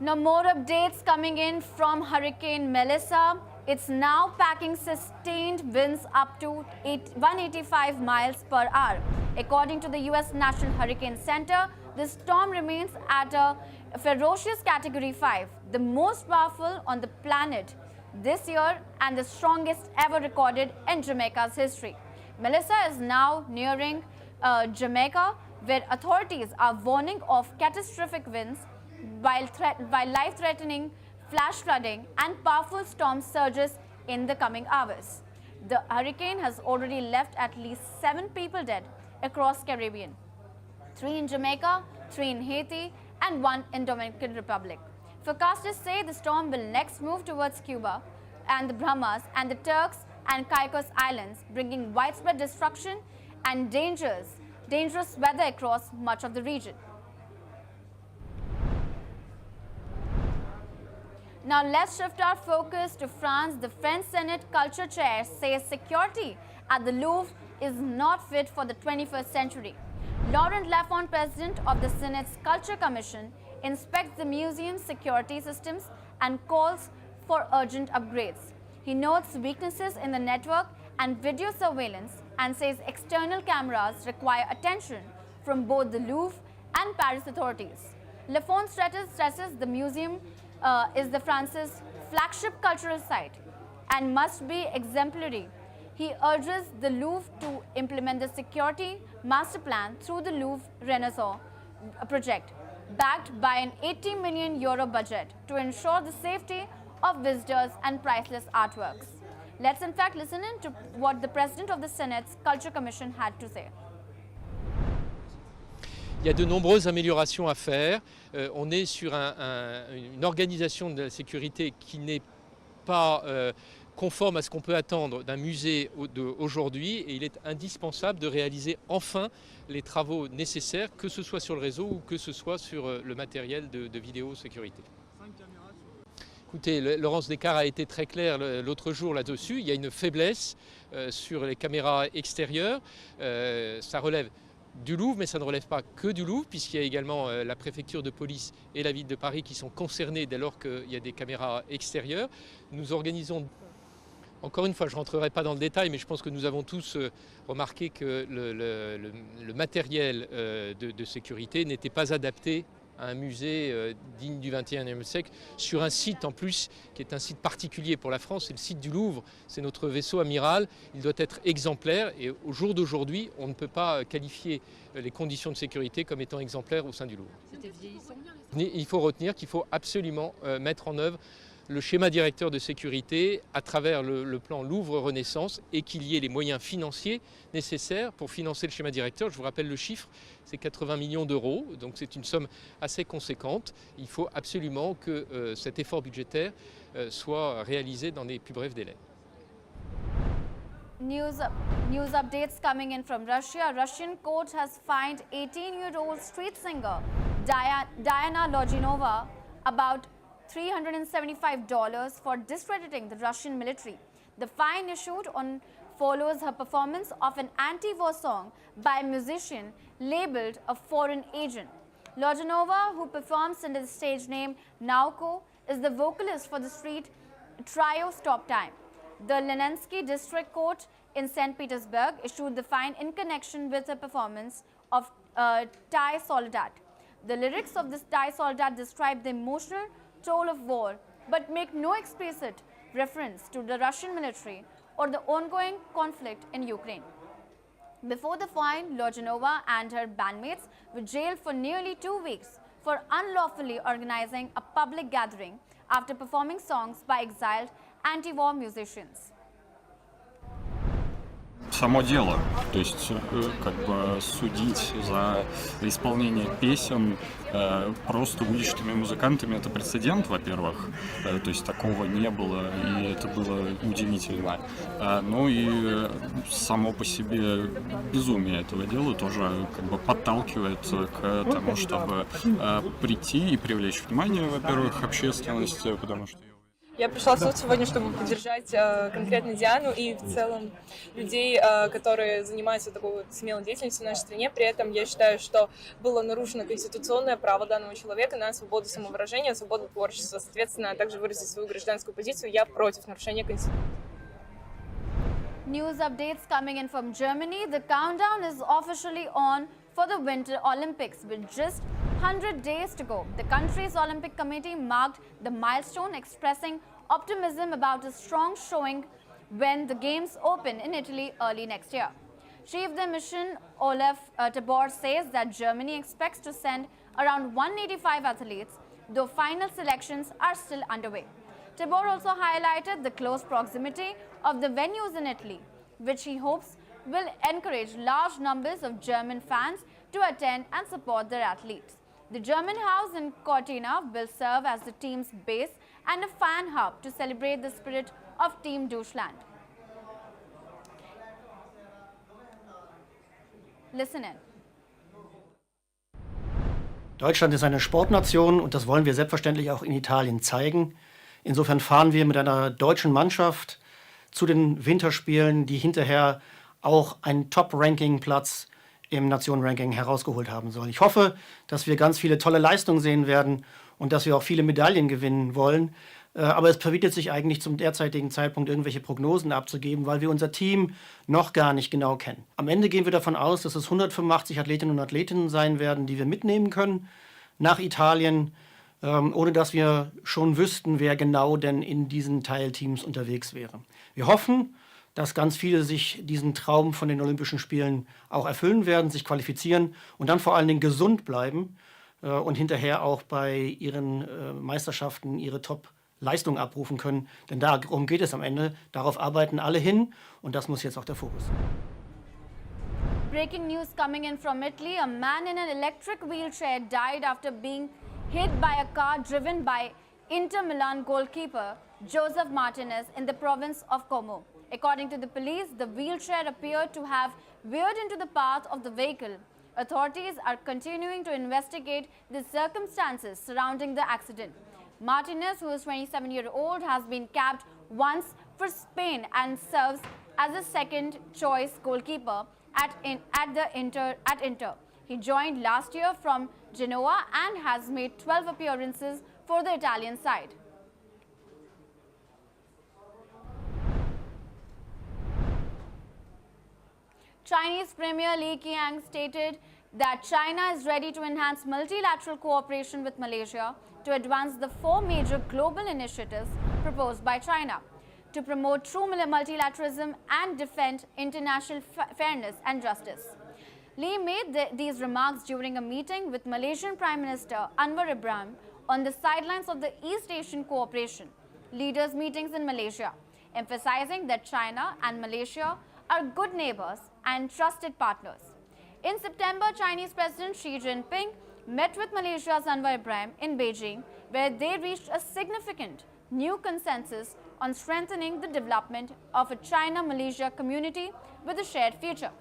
Now more updates coming in from Hurricane Melissa. It's now packing sustained winds up to 185 miles per hour. According to the US National Hurricane Center, the storm remains at a ferocious Category 5, the most powerful on the planet this year and the strongest ever recorded in Jamaica's history. Melissa is now nearing Jamaica, where authorities are warning of catastrophic winds while life-threatening flash flooding and powerful storm surges in the coming hours. The hurricane has already left at least 7 people dead across Caribbean, 3 in Jamaica, 3 in Haiti, and 1 in Dominican Republic. Forecasters say the storm will next move towards Cuba and the Bahamas and the Turks and Caicos Islands, bringing widespread destruction and dangerous weather across much of the region. Now let's shift our focus to France. The French Senate Culture Chair says security at the Louvre is not fit for the 21st century. Laurent Lafont, president of the Senate's Culture Commission, inspects the museum's security systems and calls for urgent upgrades. He notes weaknesses in the network and video surveillance and says external cameras require attention from both the Louvre and Paris authorities. Lafont stresses the museum is France's flagship cultural site and must be exemplary. He urges the Louvre to implement the security master plan through the Louvre Renaissance project, backed by an €80 million budget to ensure the safety of visitors and priceless artworks. Let's in fact listen in to what the president of the Senate's Culture Commission had to say. Il y a de nombreuses améliorations à faire. On est sur une organisation de la sécurité qui n'est pas conforme à ce qu'on peut attendre d'un musée d'aujourd'hui, et il est indispensable de réaliser enfin les travaux nécessaires, que ce soit sur le réseau ou que ce soit sur le matériel de vidéosécurité. Écoutez, Laurence Descartes a été très claire l'autre jour là-dessus. Il y a une faiblesse sur les caméras extérieures. Ça relève du Louvre, mais ça ne relève pas que du Louvre, puisqu'il y a également la préfecture de police et la ville de Paris qui sont concernés dès lors qu'il y a des caméras extérieures. Nous organisons, encore une fois, je ne rentrerai pas dans le détail, mais je pense que nous avons tous remarqué que le matériel de sécurité n'était pas adapté à un musée digne du XXIe siècle, sur un site en plus qui est un site particulier pour la France, c'est le site du Louvre, c'est notre vaisseau amiral, il doit être exemplaire, et au jour d'aujourd'hui, on ne peut pas qualifier les conditions de sécurité comme étant exemplaires au sein du Louvre. C'était vieillissant. Il faut retenir qu'il faut absolument mettre en œuvre le schéma directeur de sécurité à travers le plan Louvre Renaissance, et qu'il y ait les moyens financiers nécessaires pour financer le schéma directeur. Je vous rappelle le chiffre, c'est 80 millions d'euros, donc c'est une somme assez conséquente. Il faut absolument que cet effort budgétaire soit réalisé dans les plus brefs délais. News updates coming in from Russia. A Russian court has fined 18-year-old street singer Diana Loginova about $375 for discrediting the Russian military. The fine issued follows her performance of an anti-war song by a musician labeled a foreign agent. Loginova, who performs under the stage name Nauko, is the vocalist for the street trio Stop Time. The Lenensky District Court in St. Petersburg issued the fine in connection with her performance of Tai Soldat. The lyrics of this Tai Soldat describe the emotional toll of war, but make no explicit reference to the Russian military or the ongoing conflict in Ukraine. Before the fine, Loginova and her bandmates were jailed for nearly 2 weeks for unlawfully organizing a public gathering after performing songs by exiled anti-war musicians. Само дело, то есть как бы судить за исполнение песен просто уличными музыкантами — это прецедент, во-первых, то есть такого не было, и это было удивительно. Ну и само по себе безумие этого дела тоже как бы подталкивает к тому, чтобы прийти и привлечь внимание, во-первых, общественности, потому что Я пришла в суд сегодня, чтобы поддержать конкретно Диану и в целом людей, которые занимаются такой вот смелой деятельностью в нашей стране. При этом я считаю, что было нарушено конституционное право данного человека на свободу самовыражения, свободу творчества, соответственно, а также выразить свою гражданскую позицию. Я против нарушения конституции. News updates coming in from Germany. The countdown is officially on for the Winter Olympics with just 100 days to go. The country's Olympic Committee marked the milestone, expressing optimism about a strong showing when the Games open in Italy early next year. Chief of the mission Olaf Tabor says that Germany expects to send around 185 athletes, though final selections are still underway. Tabor also highlighted the close proximity of the venues in Italy, which he hopes will encourage large numbers of German fans to attend and support their athletes. The German house in Cortina will serve as the team's base and a fan hub to celebrate the spirit of Team Deutschland. Listen in. Deutschland ist eine Sportnation und das wollen wir selbstverständlich auch in Italien zeigen. Insofern fahren wir mit einer deutschen Mannschaft zu den Winterspielen, die hinterher auch einen Top-Ranking-Platz im Nationenranking herausgeholt haben sollen. Ich hoffe, dass wir ganz viele tolle Leistungen sehen werden und dass wir auch viele Medaillen gewinnen wollen. Aber es verbietet sich eigentlich zum derzeitigen Zeitpunkt irgendwelche Prognosen abzugeben, weil wir unser Team noch gar nicht genau kennen. Am Ende gehen wir davon aus, dass es 185 Athletinnen und Athleten sein werden, die wir mitnehmen können nach Italien, ohne dass wir schon wüssten, wer genau denn in diesen Teilteams unterwegs wäre. Wir hoffen, dass ganz viele sich diesen Traum von den Olympischen Spielen auch erfüllen werden, sich qualifizieren und dann vor allen Dingen gesund bleiben und hinterher auch bei ihren Meisterschaften ihre Top-Leistung abrufen können. Denn darum geht es am Ende. Darauf arbeiten alle hin und das muss jetzt auch der Fokus sein. Breaking news coming in from Italy. A man in an electric wheelchair died after being hit by a car driven by Inter Milan goalkeeper Joseph Martinez in the province of Como. According to the police, the wheelchair appeared to have veered into the path of the vehicle. Authorities are continuing to investigate the circumstances surrounding the accident. Martinez, who is 27-year-old, has been capped once for Spain and serves as a second-choice goalkeeper at Inter. He joined last year from Genoa and has made 12 appearances for the Italian side. Chinese Premier Li Qiang stated that China is ready to enhance multilateral cooperation with Malaysia to advance the 4 major global initiatives proposed by China to promote true multilateralism and defend international fairness and justice. Li made these remarks during a meeting with Malaysian Prime Minister Anwar Ibrahim on the sidelines of the East Asian Cooperation leaders' meetings in Malaysia, emphasizing that China and Malaysia are good neighbors and trusted partners. In September, Chinese President Xi Jinping met with Malaysia's Anwar Ibrahim in Beijing, where they reached a significant new consensus on strengthening the development of a China-Malaysia community with a shared future.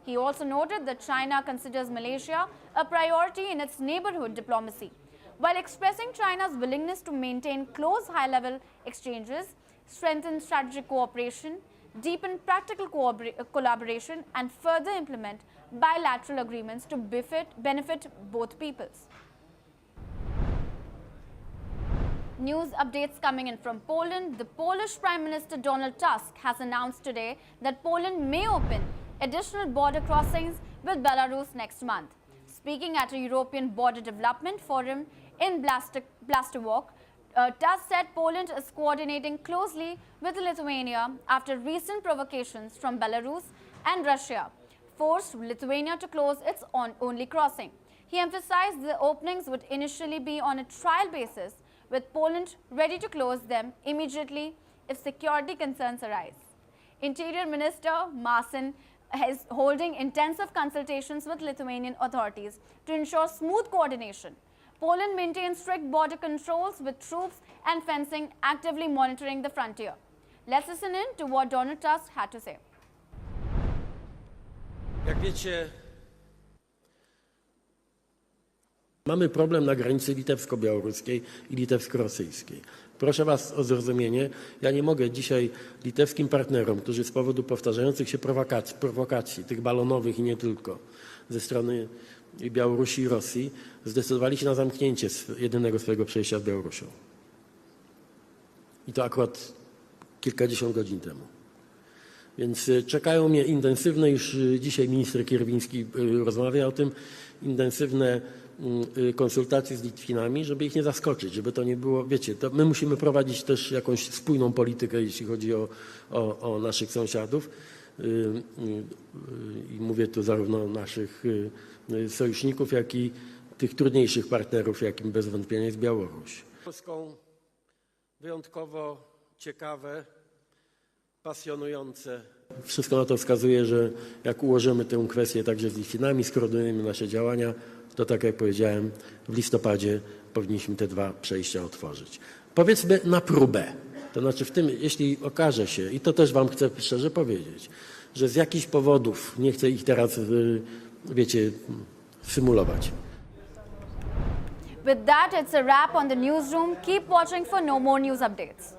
He also noted that China considers Malaysia a priority in its neighborhood diplomacy, while expressing China's willingness to maintain close high-level exchanges, strengthen strategic cooperation, deepen practical collaboration, and further implement bilateral agreements to benefit both peoples. News updates coming in from Poland. The Polish Prime Minister Donald Tusk has announced today that Poland may open additional border crossings with Belarus next month. Speaking at a European Border Development Forum in Blaszczok, Tusk said Poland is coordinating closely with Lithuania after recent provocations from Belarus and Russia forced Lithuania to close its only crossing. He emphasized the openings would initially be on a trial basis, with Poland ready to close them immediately if security concerns arise. Interior Minister Masin is holding intensive consultations with Lithuanian authorities to ensure smooth coordination. Poland maintains strict border controls with troops and fencing actively monitoring the frontier. Let's listen in to what Donald Tusk had to say. Jak wiecie, mamy problem na granicy litewsko-białoruskiej i litewsko-rosyjskiej. Proszę Was o zrozumienie, ja nie mogę dzisiaj litewskim partnerom, którzy z powodu powtarzających się prowokacji, tych balonowych i nie tylko, ze strony Białorusi i Rosji, zdecydowali się na zamknięcie jedynego swojego przejścia z Białorusią. I to akurat kilkadziesiąt godzin temu. Więc czekają mnie intensywne, już dzisiaj minister Kierwiński rozmawia o tym, intensywne konsultacje z Litwinami, żeby ich nie zaskoczyć, żeby to nie było, wiecie, to my musimy prowadzić też jakąś spójną politykę, jeśli chodzi o naszych sąsiadów. I mówię tu zarówno o naszych sojuszników, jak i tych trudniejszych partnerów, jakim bez wątpienia jest Białoruś. Polską wyjątkowo ciekawe, pasjonujące. Wszystko na to wskazuje, że jak ułożymy tę kwestię także z Litwinami, skoordynujemy nasze działania, to tak jak powiedziałem, w listopadzie powinniśmy te 2 przejścia otworzyć. Powiedzmy na próbę, to znaczy w tym, jeśli okaże się, i to też Wam chcę szczerze powiedzieć, że z jakichś powodów, nie chcę ich teraz, wiecie, symulować. With that, it's a wrap on the newsroom. Keep watching for no more news updates.